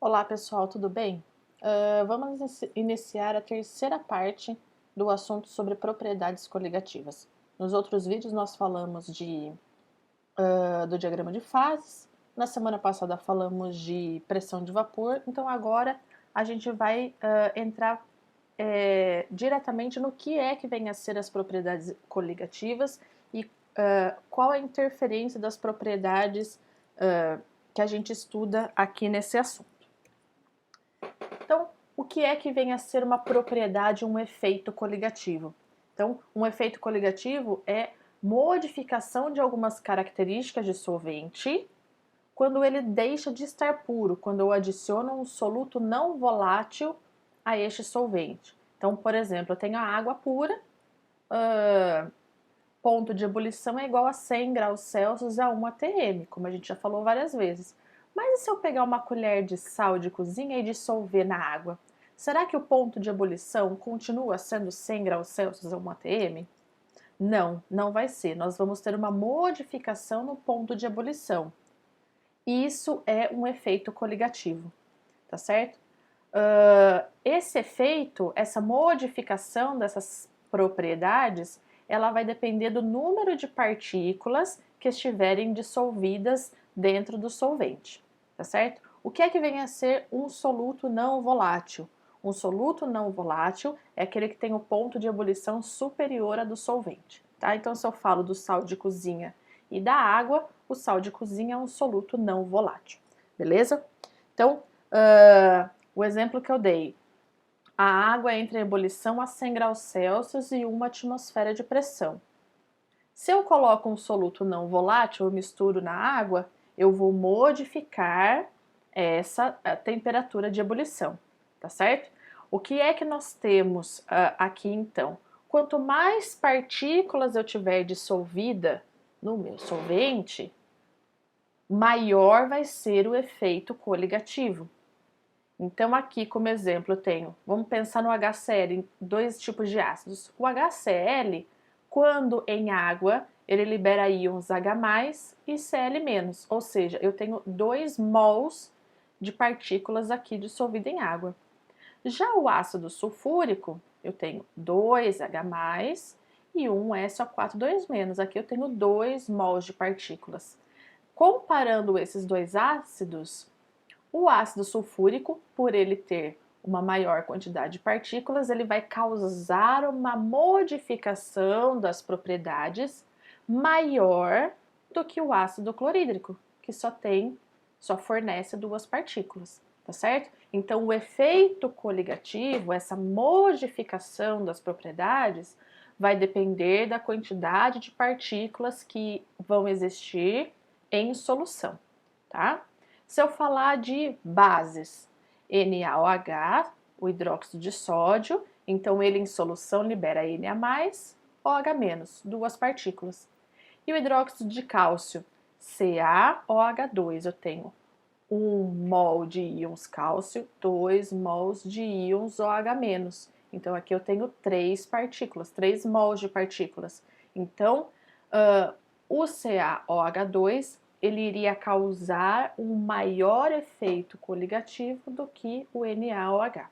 Olá pessoal, tudo bem? Vamos iniciar a terceira parte do assunto sobre propriedades coligativas. Nos outros vídeos nós falamos do diagrama de fases, na semana passada falamos de pressão de vapor, então agora a gente vai entrar diretamente no que é que vem a ser as propriedades coligativas e qual a interferência das propriedades que a gente estuda aqui nesse assunto. Então, o que é que vem a ser uma propriedade, um efeito coligativo? Então, um efeito coligativo é modificação de algumas características de solvente quando ele deixa de estar puro, quando eu adiciono um soluto não volátil a este solvente. Então, por exemplo, eu tenho a água pura, ponto de ebulição é igual a 100 graus Celsius a 1 atm, como a gente já falou várias vezes. Mas e se eu pegar uma colher de sal de cozinha e dissolver na água? Será que o ponto de ebulição continua sendo 100 graus Celsius a 1 atm? Não, não vai ser. Nós vamos ter uma modificação no ponto de ebulição. Isso é um efeito coligativo, tá certo? Esse efeito, essa modificação dessas propriedades, ela vai depender do número de partículas que estiverem dissolvidas dentro do solvente, tá certo? O que é que vem a ser um soluto não volátil? Um soluto não volátil é aquele que tem o ponto de ebulição superior a do solvente, tá? Então, se eu falo do sal de cozinha e da água, o sal de cozinha é um soluto não volátil, beleza? Então, o exemplo que eu dei, a água entra em ebulição a 100 graus Celsius e 1 atmosfera de pressão. Se eu coloco um soluto não volátil, eu misturo na água, eu vou modificar essa temperatura de ebulição, tá certo? O que é que nós temos aqui então? Quanto mais partículas eu tiver dissolvida no meu solvente, maior vai ser o efeito coligativo. Então, aqui como exemplo, eu tenho, vamos pensar no HCl, dois tipos de ácidos. O HCl, quando em água, ele libera íons H+, e Cl-, ou seja, eu tenho 2 mols de partículas aqui dissolvidas em água. Já o ácido sulfúrico, eu tenho 2H+, e 1SO4 2-. Aqui eu tenho 2 mols de partículas. Comparando esses dois ácidos, o ácido sulfúrico, por ele ter uma maior quantidade de partículas, ele vai causar uma modificação das propriedades maior do que o ácido clorídrico, que só fornece 2 partículas, tá certo? Então, o efeito coligativo, essa modificação das propriedades, vai depender da quantidade de partículas que vão existir em solução, tá? Se eu falar de bases, NaOH, o hidróxido de sódio, então ele em solução libera Na+, OH-, 2 partículas. E o hidróxido de cálcio, CaOH2, eu tenho 1 mol de íons cálcio, 2 mols de íons OH-. Então aqui eu tenho 3 partículas, 3 mols de partículas. Então, o CaOH2 ele iria causar um maior efeito coligativo do que o NaOH.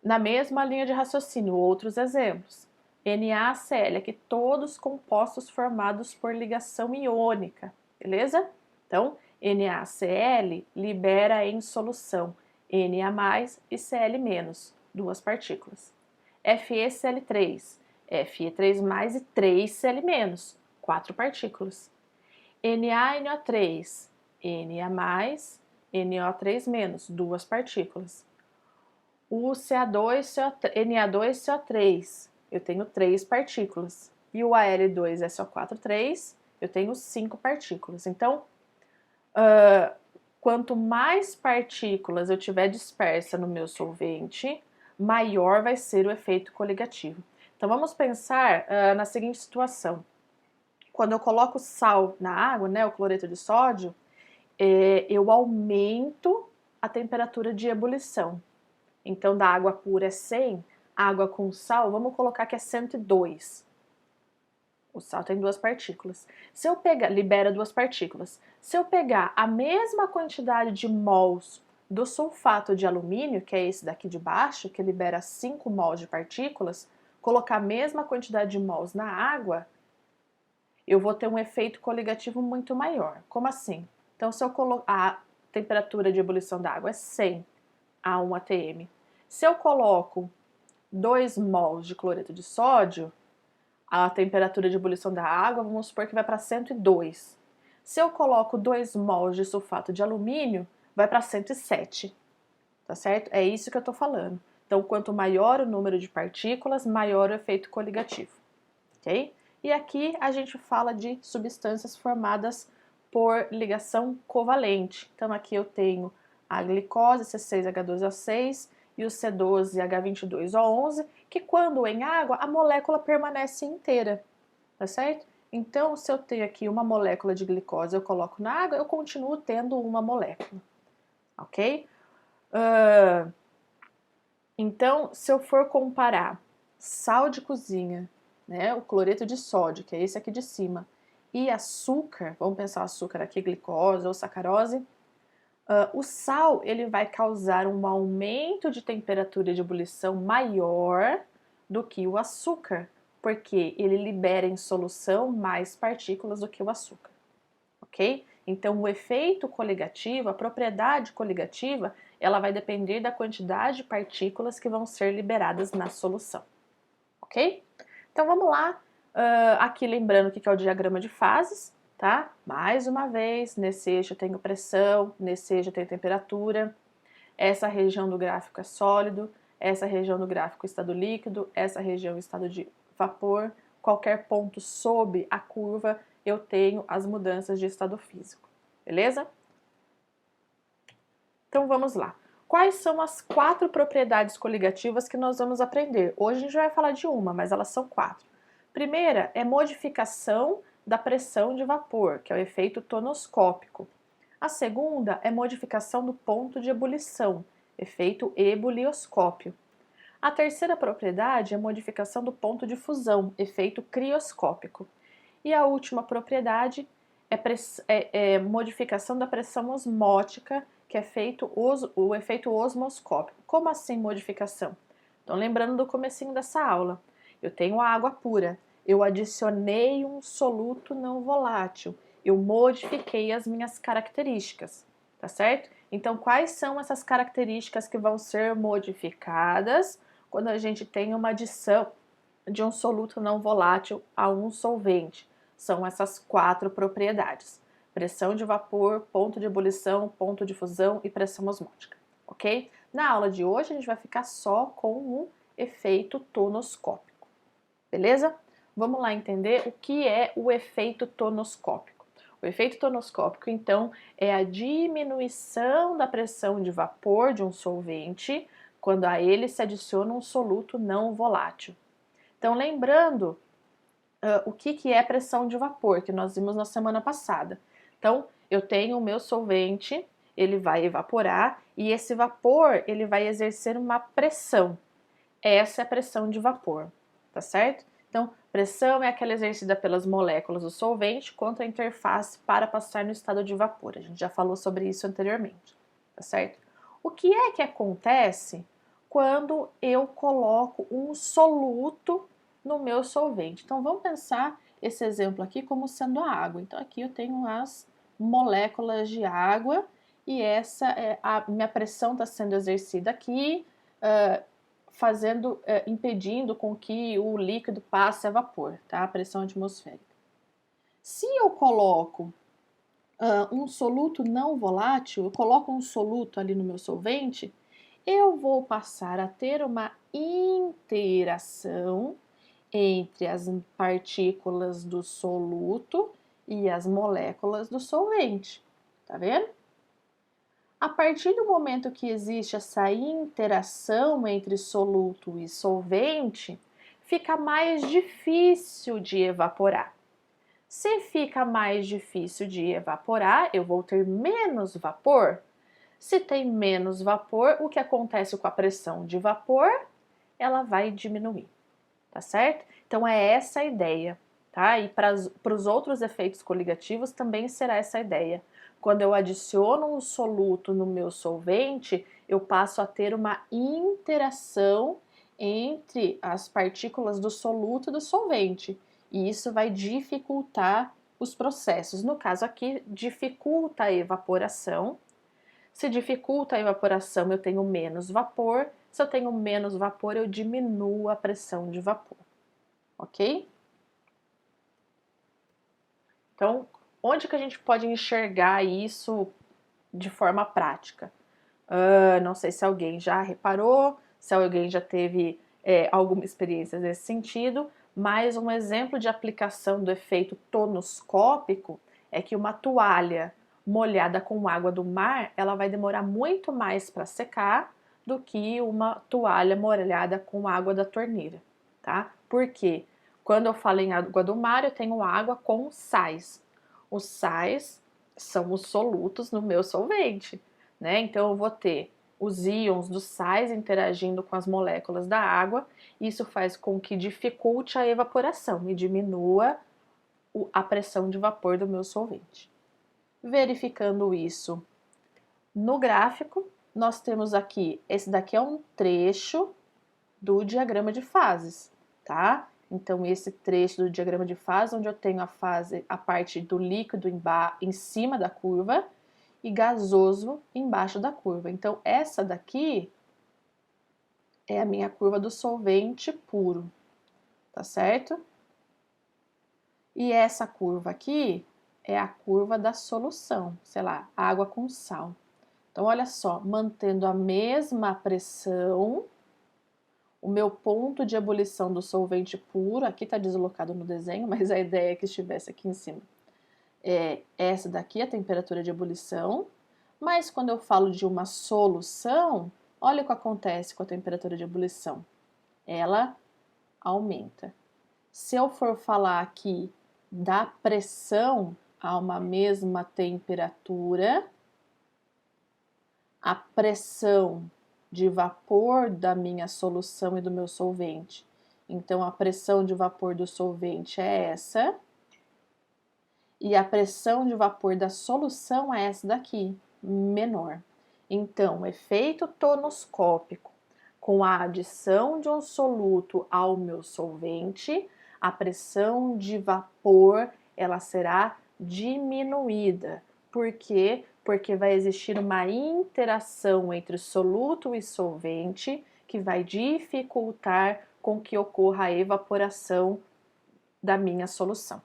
Na mesma linha de raciocínio, outros exemplos. NaCl, aqui todos compostos formados por ligação iônica, beleza? Então, NaCl libera em solução Na+ e Cl-, 2 partículas. FeCl3, Fe3+ e 3Cl-, 4 partículas. NaNO3, Na+, NO3-, 2 partículas. O Na2CO3, eu tenho 3 partículas. E o Al2SO4 eu tenho 5 partículas. Então, quanto mais partículas eu tiver dispersa no meu solvente, maior vai ser o efeito coligativo. Então, vamos pensar na seguinte situação. Quando eu coloco sal na água, né, o cloreto de sódio, eu aumento a temperatura de ebulição. Então, da água pura é 100, água com sal, vamos colocar que é 102. O sal tem duas partículas. Se eu pegar, libera duas partículas. Se eu pegar a mesma quantidade de mols do sulfato de alumínio, que é esse daqui de baixo, que libera 5 mols de partículas, colocar a mesma quantidade de mols na água, eu vou ter um efeito coligativo muito maior. Como assim? Então, se eu colocar a temperatura de ebulição da água é 100 a 1 atm. Se eu coloco 2 mols de cloreto de sódio, a temperatura de ebulição da água, vamos supor que vai para 102. Se eu coloco 2 mols de sulfato de alumínio, vai para 107, tá certo? É isso que eu tô falando. Então, quanto maior o número de partículas, maior o efeito coligativo, ok? E aqui a gente fala de substâncias formadas por ligação covalente. Então, aqui eu tenho a glicose, C6H12O6, e o C12H22O11, que quando em água, a molécula permanece inteira, tá certo? Então, se eu tenho aqui uma molécula de glicose, eu coloco na água, eu continuo tendo uma molécula, ok? Então, se eu for comparar sal de cozinha, né, o cloreto de sódio, que é esse aqui de cima, e açúcar, vamos pensar açúcar aqui, glicose ou sacarose, o sal ele vai causar um aumento de temperatura de ebulição maior do que o açúcar, porque ele libera em solução mais partículas do que o açúcar, ok? Então o efeito coligativo, a propriedade coligativa, ela vai depender da quantidade de partículas que vão ser liberadas na solução, ok? Então vamos lá, aqui lembrando o que é o diagrama de fases, tá? Mais uma vez, nesse eixo eu tenho pressão, nesse eixo eu tenho temperatura, essa região do gráfico é sólido, essa região do gráfico é estado líquido, essa região é estado de vapor, qualquer ponto sob a curva eu tenho as mudanças de estado físico, beleza? Então vamos lá. Quais são as 4 propriedades coligativas que nós vamos aprender? Hoje a gente vai falar de uma, mas elas são 4. Primeira é modificação da pressão de vapor, que é o efeito tonoscópico. A segunda é modificação do ponto de ebulição, efeito ebulioscópio. A terceira propriedade é modificação do ponto de fusão, efeito crioscópico. E a última propriedade é modificação da pressão osmótica, que é feito o efeito osmoscópico. Como assim modificação? Então, lembrando do comecinho dessa aula, eu tenho a água pura, eu adicionei um soluto não volátil, eu modifiquei as minhas características, tá certo? Então, quais são essas características que vão ser modificadas quando a gente tem uma adição de um soluto não volátil a um solvente? São essas 4 propriedades: pressão de vapor, ponto de ebulição, ponto de fusão e pressão osmótica, ok? Na aula de hoje a gente vai ficar só com o efeito tonoscópico, beleza? Vamos lá entender o que é o efeito tonoscópico. O efeito tonoscópico, então, é a diminuição da pressão de vapor de um solvente quando a ele se adiciona um soluto não volátil. Então, lembrando o que é pressão de vapor, que nós vimos na semana passada. Então, eu tenho o meu solvente, ele vai evaporar e esse vapor ele vai exercer uma pressão. Essa é a pressão de vapor, tá certo? Então, pressão é aquela exercida pelas moléculas do solvente contra a interface para passar no estado de vapor. A gente já falou sobre isso anteriormente, tá certo? O que é que acontece quando eu coloco um soluto no meu solvente? Então, vamos pensar esse exemplo aqui como sendo a água. Então, aqui eu tenho as moléculas de água e essa é a minha pressão está sendo exercida aqui, impedindo com que o líquido passe a vapor, tá? A pressão atmosférica. Se eu coloco um soluto não volátil, eu coloco um soluto ali no meu solvente, eu vou passar a ter uma interação entre as partículas do soluto e as moléculas do solvente, tá vendo? A partir do momento que existe essa interação entre soluto e solvente, fica mais difícil de evaporar. Se fica mais difícil de evaporar, eu vou ter menos vapor. Se tem menos vapor, o que acontece com a pressão de vapor? Ela vai diminuir, tá certo? Então é essa a ideia. tá? E para os outros efeitos coligativos também será essa ideia. Quando eu adiciono um soluto no meu solvente, eu passo a ter uma interação entre as partículas do soluto e do solvente, e isso vai dificultar os processos. No caso aqui, dificulta a evaporação. Se dificulta a evaporação, eu tenho menos vapor. Se eu tenho menos vapor, eu diminuo a pressão de vapor, ok? Então, onde que a gente pode enxergar isso de forma prática? Não sei se alguém já reparou, se alguém já teve alguma experiência nesse sentido, mas um exemplo de aplicação do efeito tonoscópico é que uma toalha molhada com água do mar, ela vai demorar muito mais para secar do que uma toalha molhada com água da torneira, tá? Por quê? Quando eu falo em água do mar, eu tenho água com sais. Os sais são os solutos no meu solvente, né? Então eu vou ter os íons dos sais interagindo com as moléculas da água. Isso faz com que dificulte a evaporação e diminua a pressão de vapor do meu solvente. Verificando isso no gráfico, nós temos aqui, esse daqui é um trecho do diagrama de fases, tá? Então, esse trecho do diagrama de fase, onde eu tenho a parte do líquido em cima da curva e gasoso embaixo da curva. Então, essa daqui é a minha curva do solvente puro, tá certo? E essa curva aqui é a curva da solução, sei lá, água com sal. Então, olha só, mantendo a mesma pressão, o meu ponto de ebulição do solvente puro, aqui está deslocado no desenho, mas a ideia é que estivesse aqui em cima. Essa daqui é a temperatura de ebulição, mas quando eu falo de uma solução, olha o que acontece com a temperatura de ebulição. Ela aumenta. Se eu for falar aqui da pressão a uma mesma temperatura, a pressão de vapor da minha solução e do meu solvente. Então, a pressão de vapor do solvente é essa, e a pressão de vapor da solução é essa daqui, menor. Então, o efeito tonoscópico, com a adição de um soluto ao meu solvente, a pressão de vapor ela será diminuída. Por quê? Porque vai existir uma interação entre soluto e solvente que vai dificultar com que ocorra a evaporação da minha solução.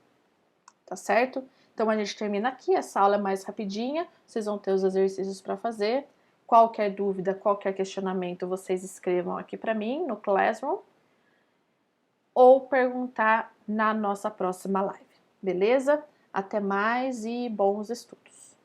Tá certo? Então a gente termina aqui, essa aula é mais rapidinha, vocês vão ter os exercícios para fazer. Qualquer dúvida, qualquer questionamento, vocês escrevam aqui para mim no Classroom ou perguntar na nossa próxima live, beleza? Até mais e bons estudos!